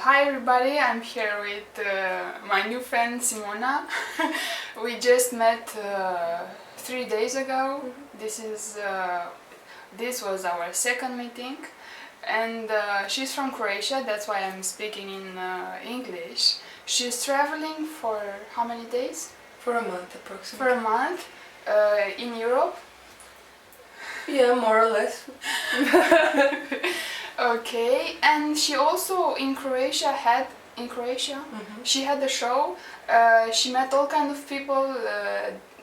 Hi everybody, I'm here with my new friend Simona. We just met 3 days ago. This was our second meeting, and she's from Croatia. That's why I'm speaking in English. She's traveling for how many days? For a month approximately. For a month in Europe. Yeah, more or less. Okay, and she also in Croatia she had a show. She met all kind of people.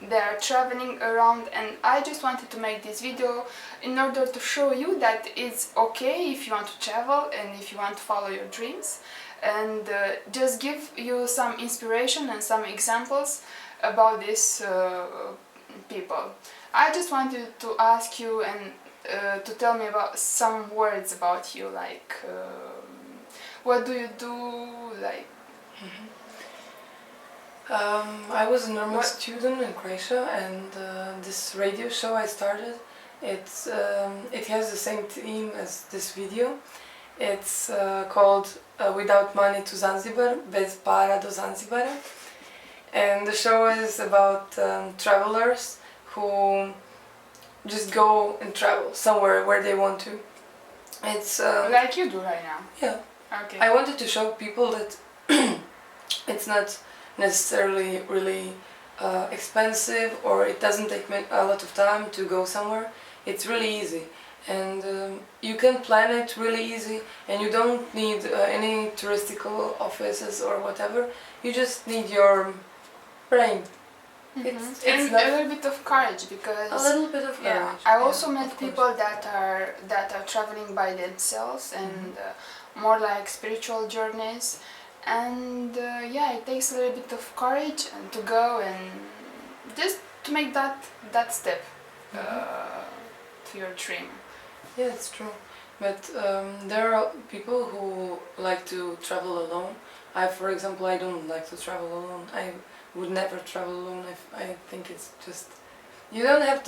They are traveling around, and I just wanted to make this video in order to show you that it's okay if you want to travel and if you want to follow your dreams, and just give you some inspiration and some examples about these people. I just wanted to ask you and to tell me about some words about you, like what do you do, like. I was a normal student in Croatia, and this radio show I started, it has the same theme as this video. It's called Without Money to Zanzibar, Bez para do Zanzibara, and the show is about travelers who just go and travel somewhere where they want to. It's like you do right now. Yeah. Okay. I wanted to show people that it's not necessarily really expensive, or it doesn't take a lot of time to go somewhere. It's really easy, and you can plan it really easy, and you don't need any touristical offices or whatever. You just need your brain. It's and not a little bit of courage, because a little bit of courage. Yeah, I also met people that are traveling by themselves, and more like spiritual journeys, and yeah, it takes a little bit of courage and to go and just to make that step to your dream. Yeah, it's true. But there are people who like to travel alone. For example, I don't like to travel alone. I would never travel alone. I think it's just, you don't have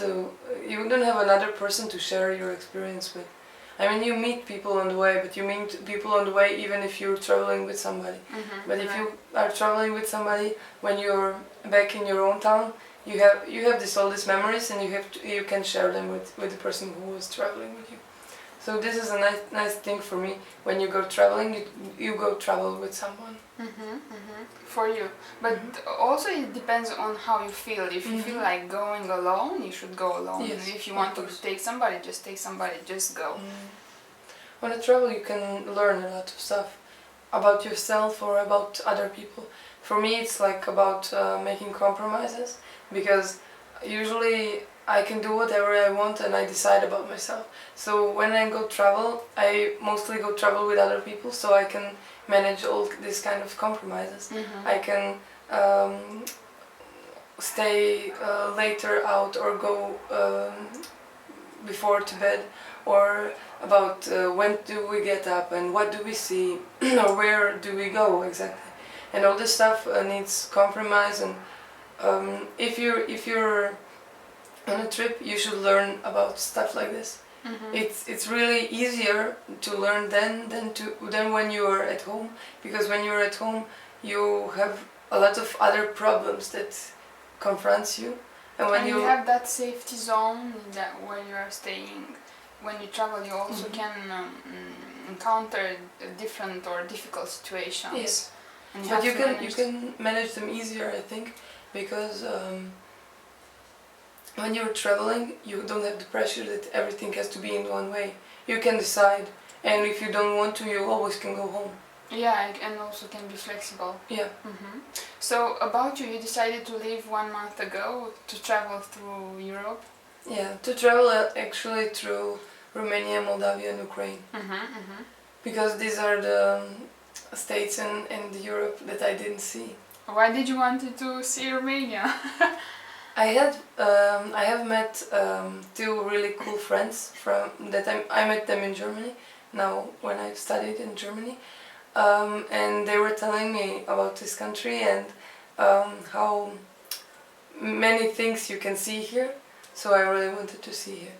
another person to share your experience with. I mean, you meet people on the way, but you meet people on the way even if you're traveling with somebody. But if you are traveling with somebody, when you're back in your own town, you have all these memories, and you can share them with the person who was traveling with you. So this is a nice thing for me. When you go traveling, you go travel with someone. For you. But also it depends on how you feel. If you feel like going alone, you should go alone. Yes, if you want to take somebody, just take somebody, just go. When you travel, you can learn a lot of stuff about yourself or about other people. For me, it's like about making compromises, because usually I can do whatever I want and I decide about myself. So when I go travel, I mostly go travel with other people, so I can manage all these kind of compromises. I can stay later out, or go before to bed, or about when do we get up and what do we see or where do we go exactly. And all this stuff needs compromise, and if you're on a trip, you should learn about stuff like this. It's really easier to learn than when you are at home, because when you're at home you have a lot of other problems that confronts you, and when you have that safety zone that where you are staying. When you travel, you also can encounter different or difficult situations. Yes, and but you can manage them easier, I think, because when you're traveling, you don't have the pressure that everything has to be in one way. You can decide, and if you don't want to, you always can go home. Yeah, and also can be flexible. Yeah. So about you decided to leave 1 month ago to travel through Europe? Yeah, to travel actually through Romania, Moldavia and Ukraine. Because these are the states in Europe that I didn't see. Why did you want to see Romania? I have met two really cool friends I met them in Germany, now when I studied in Germany, and they were telling me about this country and how many things you can see here, so I really wanted to see it.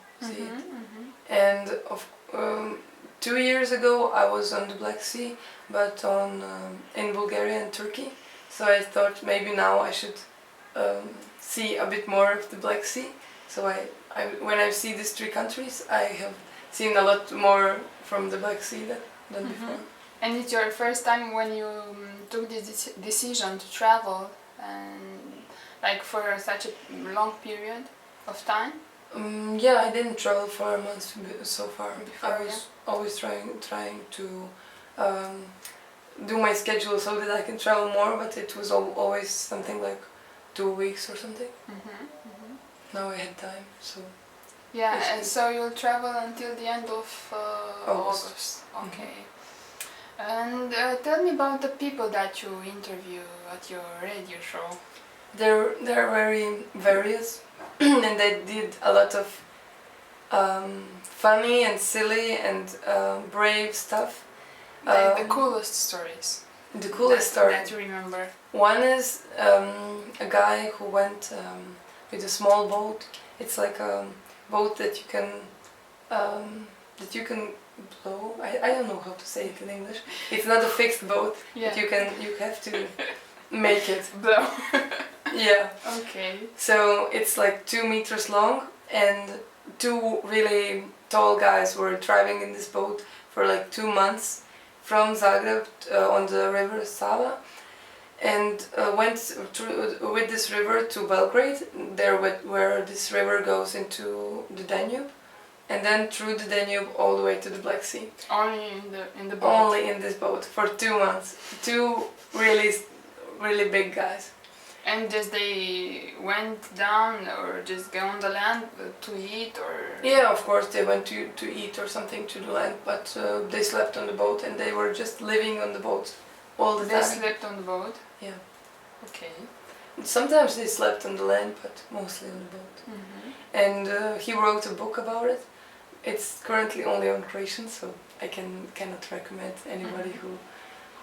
And 2 years ago I was on the Black Sea, but in Bulgaria and Turkey. So I thought maybe now I should see a bit more of the Black Sea. So when I see these 3 countries, I have seen a lot more from the Black Sea than before. And it's your first time when you took this decision to travel and like for such a long period of time? Yeah, I didn't travel for a month so far. Before, I was always trying to do my schedule so that I can travel more, but it was always something like 2 weeks or something. Now I had time, so... Yeah, and so you'll travel until the end of August. Okay. And tell me about the people that you interview at your radio show. They're very various and they did a lot of funny and silly and brave stuff. Like the coolest stories. The coolest story that you remember. One is a guy who went with a small boat. It's like a boat that you can blow. I don't know how to say it in English. It's not a fixed boat. Yeah. But you have to make it Blow. Yeah. Okay. So it's like 2 meters long, and 2 really tall guys were driving in this boat for like 2 months from Zagreb on the river Sava, and went with this river to Belgrade, there where this river goes into the Danube, and then through the Danube all the way to the Black Sea. Only in the boat. Only in this boat for 2 months. 2 really big guys. And just they went down or just go on the land to eat or... Yeah, of course they went to eat or something to the land, but they slept on the boat and they were just living on the boat all the time. They slept on the boat? Yeah. Okay. Sometimes they slept on the land, but mostly on the boat. And he wrote a book about it. It's currently only on Croatian, so I cannot recommend anybody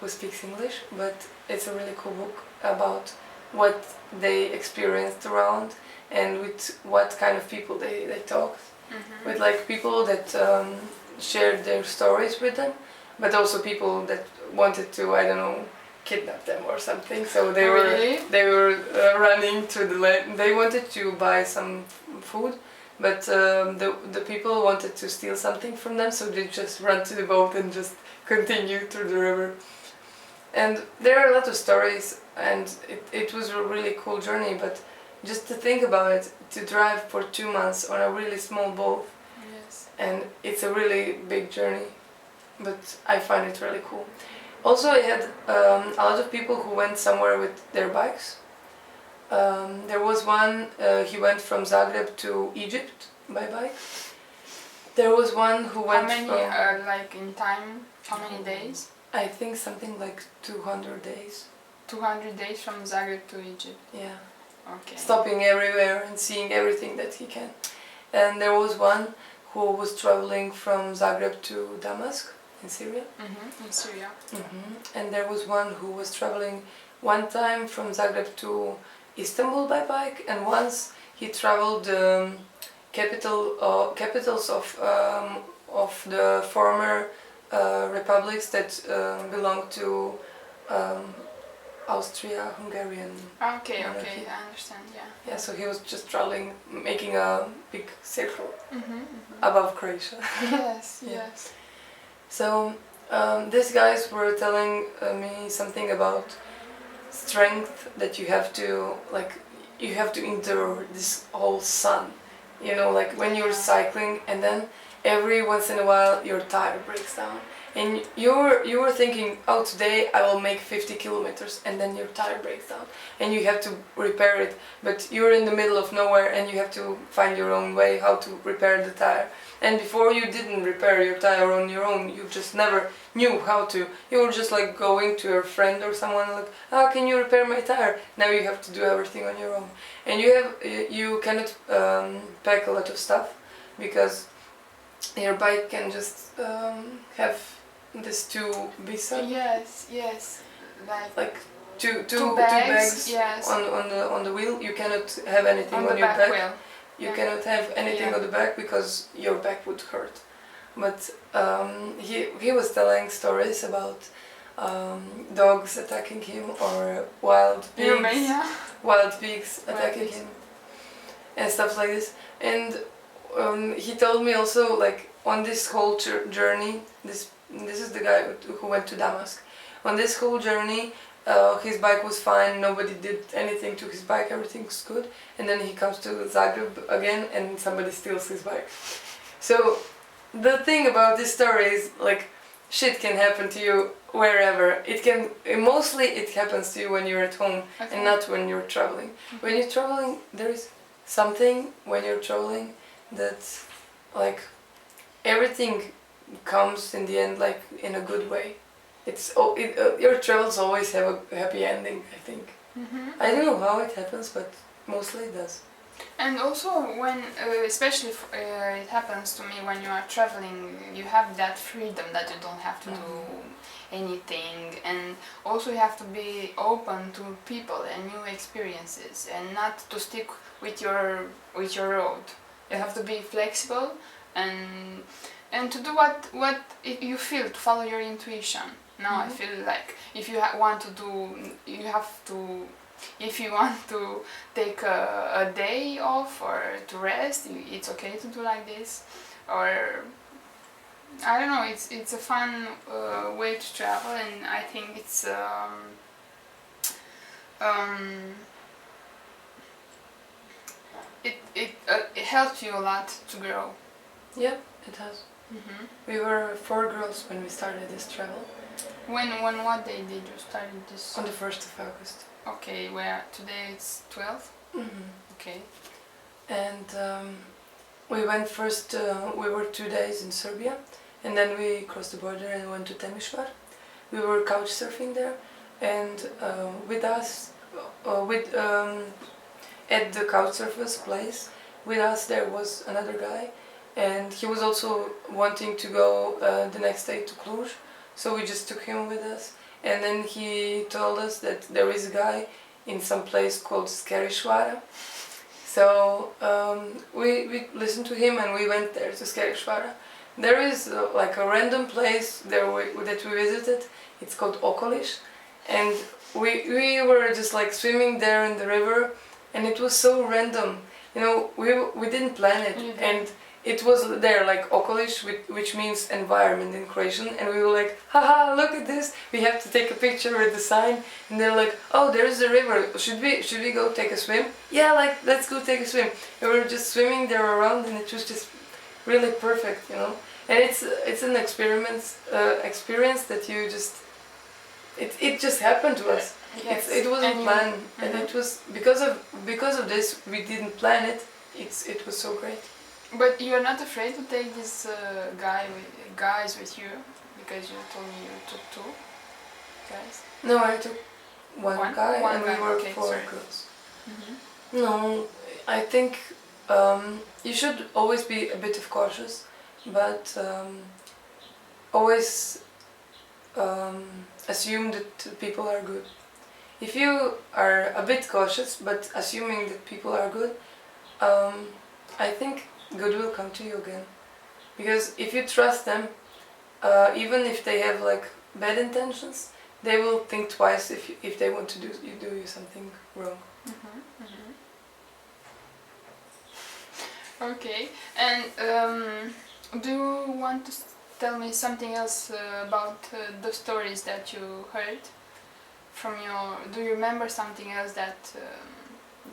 who speaks English, but it's a really cool book about what they experienced around and with what kind of people they talked. With like people that shared their stories with them, but also people that wanted to, I don't know, kidnap them or something. So they were running through the land. They wanted to buy some food, but the people wanted to steal something from them, so they just run to the boat and just continue through the river. And there are a lot of stories, and it was a really cool journey, but just to think about it, to drive for 2 months on a really small boat, yes. And it's a really big journey, but I find it really cool. Also, I had a lot of people who went somewhere with their bikes. There was one, he went from Zagreb to Egypt by bike. There was one who went How many, like in time, how many days? I think something like 200 days. 200 days from Zagreb to Egypt? Yeah. Okay. Stopping everywhere and seeing everything that he can. And there was one who was traveling from Zagreb to Damascus in Syria. In Syria. And there was one who was traveling one time from Zagreb to Istanbul by bike, and once he traveled the capitals of the former republics that belong to Austria-Hungarian. Okay, okay, I understand, yeah. Yeah, so he was just traveling, making a big circle above Croatia. Yes, Yeah. yes. So these guys were telling me something about strength, that you have to endure this whole sun. You know, like when you're cycling and then every once in a while your tire breaks down. And you were thinking, oh, today I will make 50 kilometers, and then your tire breaks down and you have to repair it, but you're in the middle of nowhere and you have to find your own way how to repair the tire. And before you didn't repair your tire on your own, you just never knew how to. You were just like going to your friend or someone like, oh, can you repair my tire? Now you have to do everything on your own. And you cannot pack a lot of stuff, because your bike can just have this 2 bisa. Yes, yes. Like two bags yes. on the wheel. You cannot have anything on your back. Wheel. You cannot have anything on the back because your back would hurt. but he was telling stories about dogs attacking him or In Romania? wild pigs Wild attacking pigs. him and stuff like this. And he told me also, like, on this whole journey, this is the guy who went to Damascus. On this whole journey, his bike was fine, nobody did anything to his bike, everything was good. And then he comes to Zagreb again and somebody steals his bike. So the thing about this story is, like, shit can happen to you wherever. Mostly it happens to you when you're at home, Okay. and not when you're traveling. When you're traveling, there is something when you're traveling that, like, everything comes in the end, like, in a good way. Your travels always have a happy ending, I think. I don't know how it happens, but mostly it does. And also when, especially it happens to me when you are traveling, you have that freedom that you don't have to do anything, and also you have to be open to people and new experiences, and not to stick with your road. You have to be flexible and to do what you feel, to follow your intuition. Now I feel like if you want to do, you have to. If you want to take a day off or to rest, it's okay to do like this. Or I don't know. It's a fun way to travel, and I think it helps you a lot to grow. Yeah, it has. We were 4 girls when we started this travel. What day did you start this? On the 1st of August. Okay, where today it's 12? Okay. And we went first, we were 2 days in Serbia, and then we crossed the border and went to Temišvar. We were couch surfing there, and with us, at the couch surfers place, with us there was another guy, and he was also wanting to go the next day to Cluj, so we just took him with us. And then he told us that there is a guy in some place called Skerišvara. So we listened to him and we went there to Skerišvara. There is like a random place there that we visited. It's called Okoliš. And we were just like swimming there in the river, and it was so random. You know, we didn't plan it. And it was there, like Okoliš, which means environment in Croatian, and we were like, haha, look at this, we have to take a picture with the sign, and they're like, oh, there's the river, should we go take a swim? Yeah, like, let's go take a swim. And we were just swimming there around, and it was just really perfect, you know. And it's an experience that you just, it just happened to us. Yes. It wasn't planned, and it was because of this, we didn't plan it. It was so great. But you're not afraid to take this guys with you, because you told me you took 2 guys. No, I took one guy, and we were 4 girls. No, I think you should always be a bit cautious, but always assume that people are good. If you are a bit cautious, but assuming that people are good, I think good will come to you again. Because if you trust them, even if they have like bad intentions, they will think twice if they want to do you something wrong. Okay, and do you want to tell me something else about the stories that you heard from do you remember something else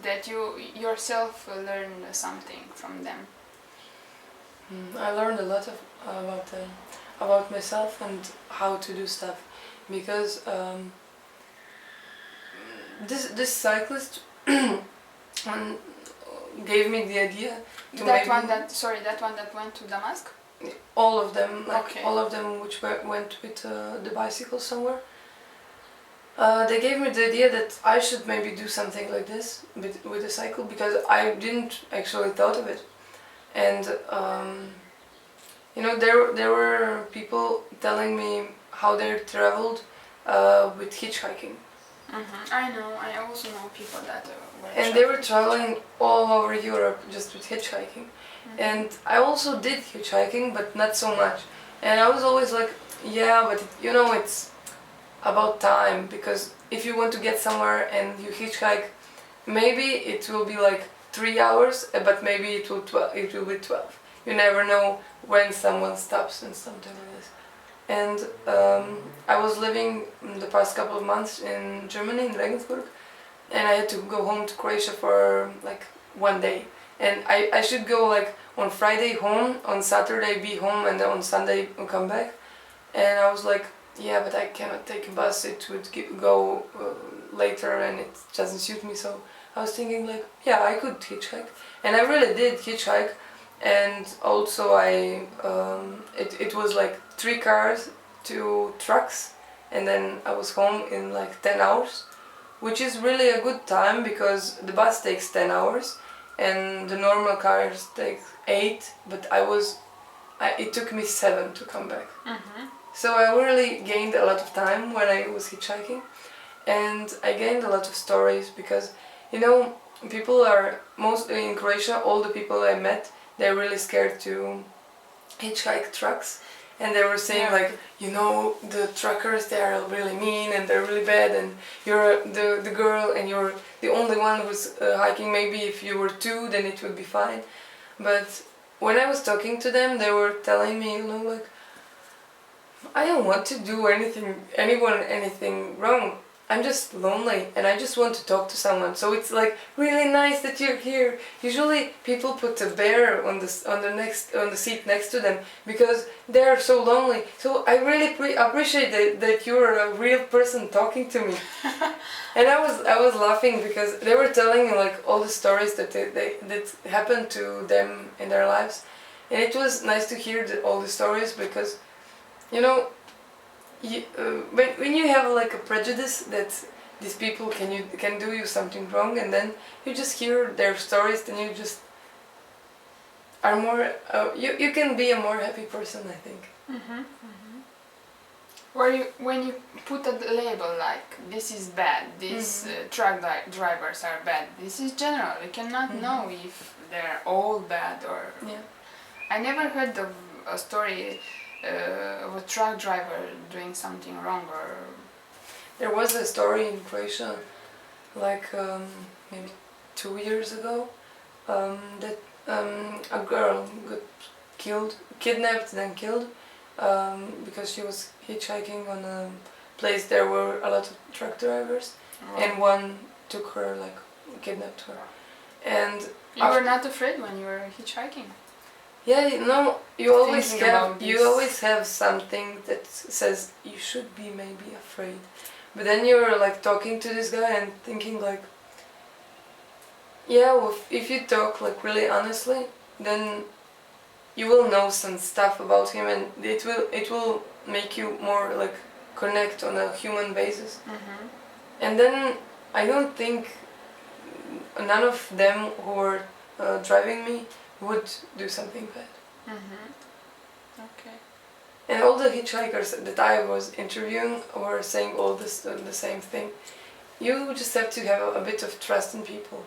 that you yourself learned something from them? I learned a lot about myself and how to do stuff, because this cyclist gave me the idea to that one that went to Damascus? All of them, like okay. All of them which went with the bicycle somewhere. They gave me the idea that I should maybe do something like this with a cycle, because I didn't actually thought of it. And you know, there were people telling me how they traveled with hitchhiking, I know. I also know people that were And they were traveling all over Europe just with hitchhiking. And I also did hitchhiking, but not so much. And I was always like, yeah, but it's about time, because if you want to get somewhere and you hitchhike, maybe it will be like 3 hours, but maybe it will be 12. You never know when someone stops and something like this. And I was living the past couple of months in Germany, in Regensburg, and I had to go home to Croatia for like one day. And I should go like on Friday home, on Saturday be home, and then on Sunday come back. And I was like, yeah, but I cannot take a bus, it would go later and it doesn't suit me. So I was thinking like, yeah, I could hitchhike. And I really did hitchhike. And also it was like 3 cars, 2 trucks, and then I was home in like 10 hours, which is really a good time because the bus takes 10 hours and the normal cars take 8, but it took me 7 to come back. So I really gained a lot of time when I was hitchhiking, and I gained a lot of stories because, people are, mostly in Croatia, all the people I met, they're really scared to hitchhike trucks. And they were saying like, the truckers, they are really mean and they're really bad, and you're the girl and you're the only one who's hiking. Maybe if you were 2, then it would be fine. But when I was talking to them, they were telling me, like, I don't want to do anything wrong. I'm just lonely and I just want to talk to someone. So it's like really nice that you're here. Usually people put a bear on the seat next to them because they're so lonely. So I really appreciate that you're a real person talking to me. And I was laughing because they were telling me like all the stories that happened to them in their lives, and it was nice to hear all the stories because, when you have like a prejudice that these people can do you something wrong, and then you just hear their stories, then you just are more you can be a more happy person, I think. When you put a label like this is bad, these truck drivers are bad, this is general. You cannot know if they're all bad or. I never heard of a story of a truck driver doing something wrong or. There was a story in Croatia, like maybe 2 years ago, that a girl got kidnapped, then killed, because she was hitchhiking on a place there were a lot of truck drivers, and one took her, like kidnapped her. And you were not afraid when you were hitchhiking? Yeah, you always have something that says you should be maybe afraid. But then you're like talking to this guy and thinking like, yeah, well, if you talk like really honestly, then you will know some stuff about him, and it will make you more like connect on a human basis. And then I don't think none of them who were driving me would do something bad. Okay. And all the hitchhikers that I was interviewing were saying all this the same thing. You just have to have a bit of trust in people.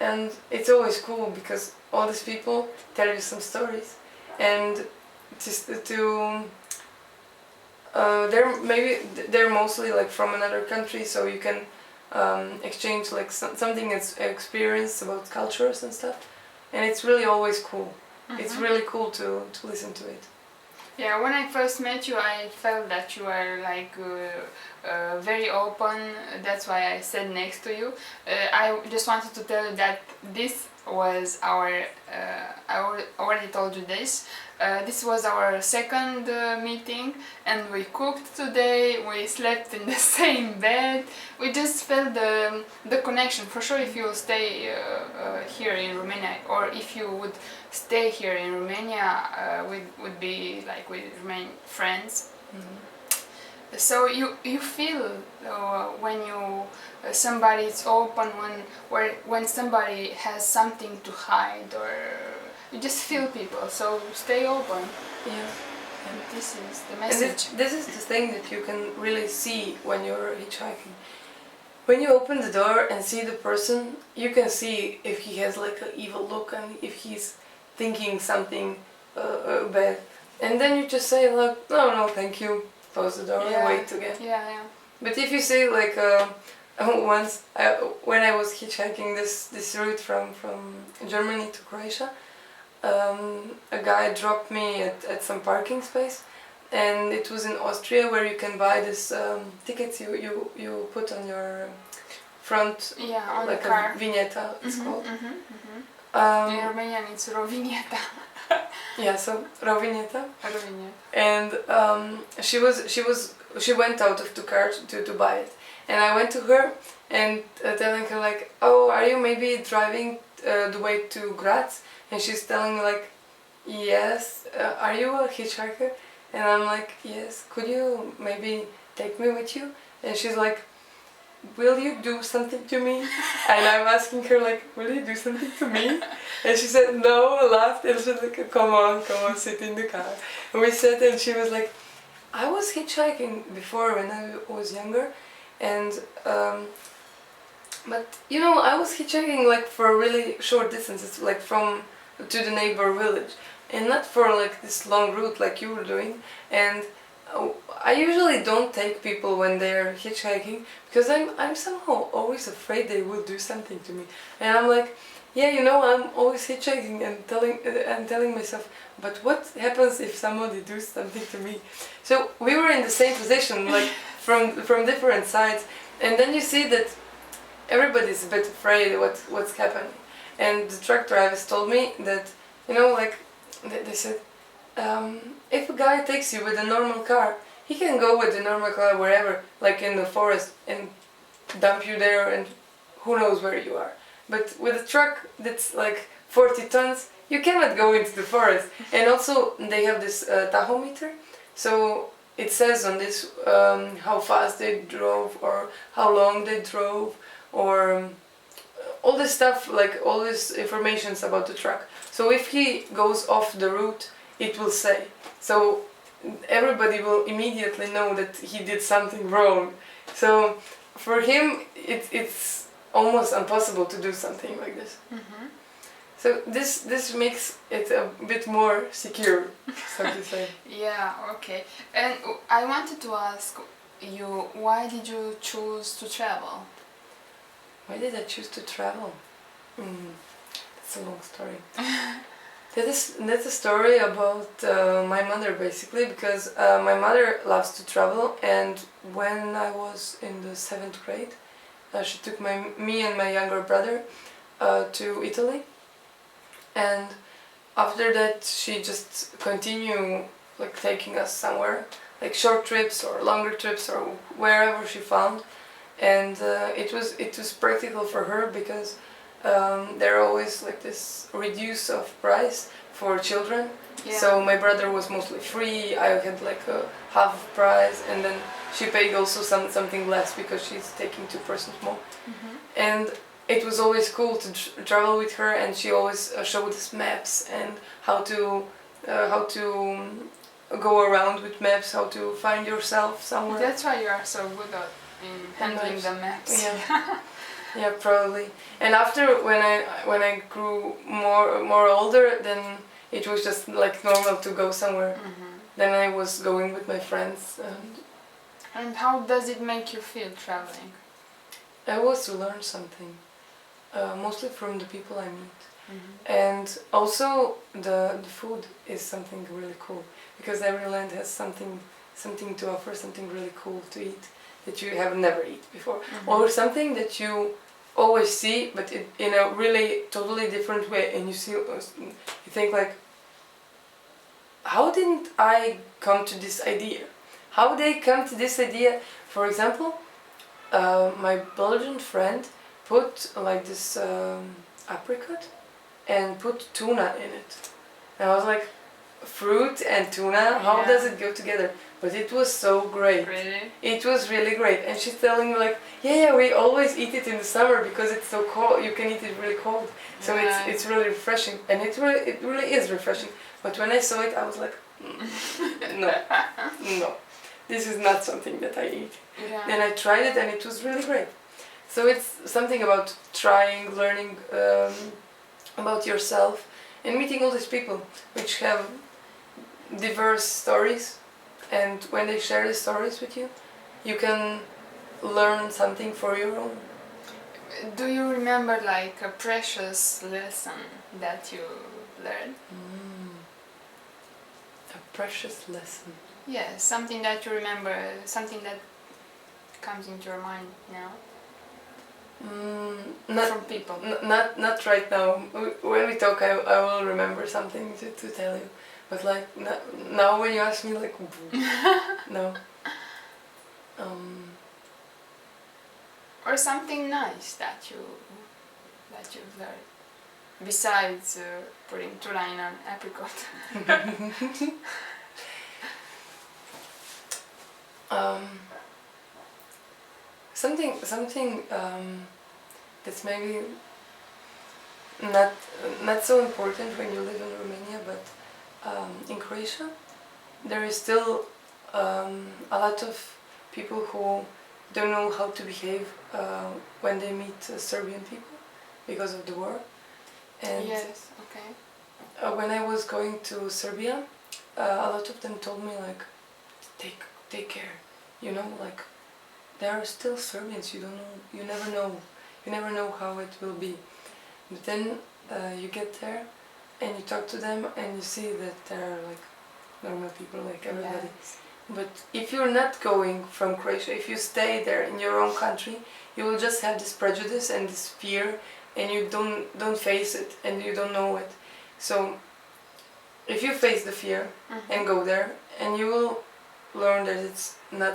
And it's always cool because all these people tell you some stories, and just they're mostly like from another country, so you can exchange like something that's experienced about cultures and stuff, and it's really always cool. It's really cool to listen to it. Yeah, when I first met you, I felt that you were like very open. That's why I sat next to you. I just wanted to tell you that this was I already told you this. This was our second meeting, and we cooked today. We slept in the same bed. We just felt the connection. For sure, if you stay here in Romania, or if you would stay here in Romania, we would be like we remain friends. So you feel when somebody is open, when somebody has something to hide, or you just feel people. So stay open. Yeah, This is the And message. this is the thing that you can really see when you're hitchhiking. When you open the door and see the person, you can see if he has like an evil look and if he's thinking something bad. And then you just say like, no, thank you, close the door and wait again. Yeah. But if you say like, once when I was hitchhiking this route from Germany to Croatia, a guy dropped me at some parking space, and it was in Austria where you can buy this tickets you put on your front, on like the car. a vignetta it's called. In Romanian it's rovineta. Yeah, so rovineta. Rovineta. And she went out of the car to buy it, and I went to her and telling her like, oh, are you maybe driving the way to Graz? And she's telling me like, yes. Are you a hitchhiker? And I'm like, yes. Could you maybe take me with you? And she's like, will you do something to me? And I'm asking her like, will you do something to me? And she said no, I laughed, and she was like, come on, sit in the car. And we sat, and she was like, I was hitchhiking before when I was younger, and but you know, I was hitchhiking like for really short distances, like from to the neighbor village, and not for like this long route like you were doing. And I usually don't take people when they're hitchhiking because I'm somehow always afraid they will do something to me, and I'm like, yeah, you know, I'm always hitchhiking and telling myself, but what happens if somebody does something to me? So we were in the same position, like from different sides, and then you see that everybody's a bit afraid what's happening. And the truck drivers told me that, you know, like they said, if a guy takes you with a normal car, he can go with the normal car wherever, like in the forest, and dump you there, and who knows where you are. But with a truck that's like 40 tons, you cannot go into the forest. And also they have this tachometer, so it says on this how fast they drove or how long they drove, or all this stuff, like all this information's about the truck. So if he goes off the route, it will say. So everybody will immediately know that he did something wrong. So for him, it's almost impossible to do something like this. So this makes it a bit more secure, so to say. Yeah, okay. And I wanted to ask you, why did you choose to travel? Why did I choose to travel? That's a long story. That's a story about my mother, basically, because my mother loves to travel, and when I was in the 7th grade, she took me and my younger brother to Italy, and after that she just continued like taking us somewhere, like short trips or longer trips or wherever she found. And it was practical for her because there are always like this reduce of price for children. Yeah. So my brother was mostly free, I had like a half price, and then she paid also something less because she's taking 2 persons more. And it was always cool to travel with her, and she always showed us maps and how to go around with maps, how to find yourself somewhere. That's why you are so good at handling the maps. Yeah. Yeah, probably. And after when I grew more older, then it was just like normal to go somewhere. Then I was going with my friends. And how does it make you feel traveling? I was to learn something, mostly from the people I meet. And also the food is something really cool, because every land has something to offer, something really cool to eat that you have never eaten before, or something that you always see but in a really totally different way, and you think like, how didn't I come to this idea? How they come to this idea? For example, my Belgian friend put like this apricot and put tuna in it, and I was like, fruit and tuna, how does it go together? But it was so great. Really? It was really great. And she's telling me like, yeah, we always eat it in the summer because it's so cold, you can eat it really cold. So it's really refreshing, and it really is refreshing. But when I saw it, I was like, No, no, this is not something that I eat. Yeah. Then I tried it and it was really great. So it's something about trying, learning about yourself and meeting all these people which have diverse stories, and when they share the stories with you, you can learn something for your own. Do you remember like a precious lesson that you learned? A precious lesson. Yeah, something that you remember, something that comes into your mind now Not from people. not right now. When we talk, I will remember something to tell you. But like now, when you ask me, like no. Or something nice that you've learned besides putting tuna in an apricot. Something that's maybe not so important when you live in Romania, but in Croatia there is still a lot of people who don't know how to behave when they meet Serbian people because of the war. And yes, okay. when I was going to Serbia, a lot of them told me like, take care, you know, like they are still Serbians. You never know how it will be. But then you get there and you talk to them and you see that they're like normal people like everybody. Yes. But if you're not going from Croatia, if you stay there in your own country, you will just have this prejudice and this fear, and you don't face it and you don't know it. So if you face the fear and go there, and you will learn that it's not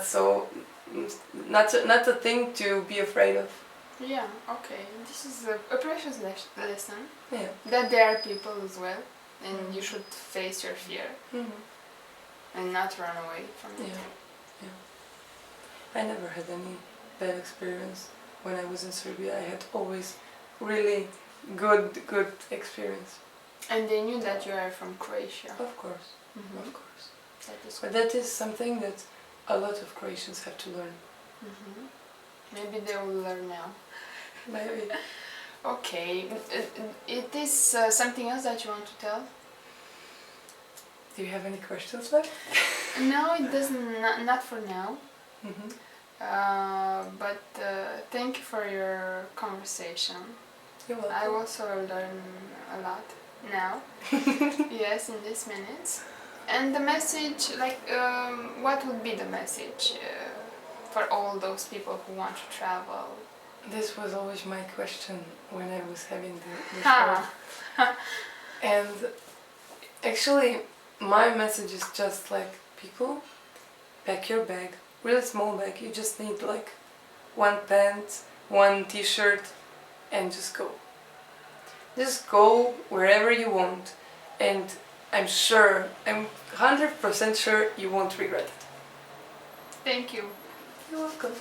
a thing to be afraid of. Yeah, okay. This is a precious lesson. Yeah. That there are people as well, and you should face your fear and not run away from it. Yeah. I never had any bad experience when I was in Serbia. I had always really good experience. And they knew that you are from Croatia. Of course, of course. That is But that is something that a lot of Croatians have to learn. Maybe they will learn now. Maybe. Okay. It is something else that you want to tell? Do you have any questions left? No, it doesn't. Not for now. But thank you for your conversation. You're welcome. I also learn a lot now. Yes, in these minutes. And the message, like, what would be the message for all those people who want to travel? This was always my question when I was having the show. And actually, my message is just like, people, pack your bag, really small bag. You just need like one pant, one t-shirt, and just go. Just go wherever you want, and I'm 100% sure you won't regret it. Thank you. You're welcome.